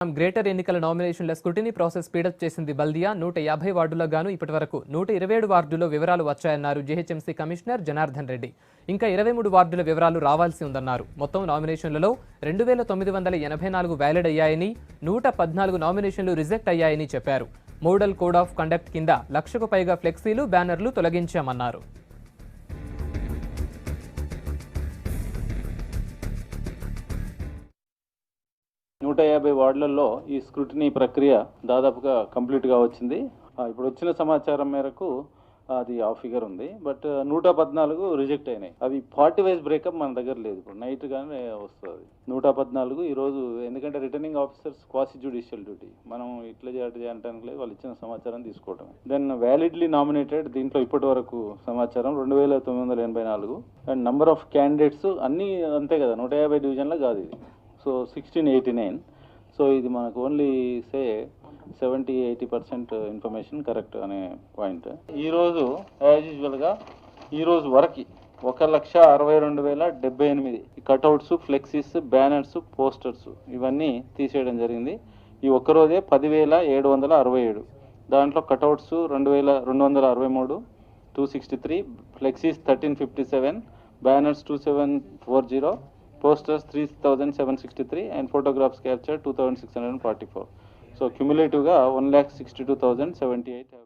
Greater ఎన్నికల నామినేషన్ల scrutiny process speedup చేసింది బల్దియా. 150 వార్డుల్లో గాను ఇప్పటివరకు 127 వార్డుల్లో వివరాలు వచ్చాయన్నారు జీహెచ్ఎంసీ కమిషనర్ జనార్దన్ రెడ్డి. ఇంకా 23 వార్డుల వివరాలు రావాల్సి ఉందన్నారు. మొత్తం నామినేషన్లలో 2984 వ్యాలిడ్ అయ్యాయని, 114 నామినేషన్లు రిజెక్ట్ అయ్యాయని చెప్పారు. మోడల్ కోడ్ ఆఫ్ కండక్ట్ కింద 1,00,000కు పైగా ఫ్లెక్సీలు, బ్యానర్లు తొలగించామన్నారు. నూట 150 వార్డులలో ఈ స్క్రూటినీ ప్రక్రియ దాదాపుగా కంప్లీట్గా వచ్చింది. ఇప్పుడు వచ్చిన సమాచారం మేరకు అది ఆ ఫిగర్ ఉంది. బట్ 114 రిజెక్ట్ అయినాయి. అవి పార్టీ వైజ్ బ్రేకప్ మన దగ్గర లేదు. ఇప్పుడు నైట్ గానే వస్తుంది 114 ఈరోజు. ఎందుకంటే రిటర్నింగ్ ఆఫీసర్స్ క్వాసి జ్యుడిషియల్ డ్యూటీ, మనం ఇట్లా చేయడానికి లేదు, వాళ్ళు ఇచ్చిన సమాచారం తీసుకోవటం. దెన్ వ్యాలిడ్లీ నామినేటెడ్ దీంట్లో ఇప్పటి వరకు సమాచారం 2984. అండ్ నంబర్ ఆఫ్ క్యాండిడేట్స్ అన్నీ అంతే కదా, 150 డివిజన్లో కాదు ఇది. సో 1689. సో ఇది మనకు ఓన్లీ సే 70-80% ఇన్ఫర్మేషన్ కరెక్ట్ అనే పాయింట్. ఈరోజు యాజ్ యూజువల్గా ఈరోజు వరకు 1,62,078 కట్అవుట్స్, ఫ్లెక్సీస్, బ్యానర్స్, పోస్టర్స్ ఇవన్నీ తీసేయడం జరిగింది. ఈ ఒక్కరోజే 10,767. దాంట్లో cutouts 2,263, 263, flexies 1,357, banners 2,740, posters 3,763 and photographs captured 2,644. So cumulative ga 1,62,078.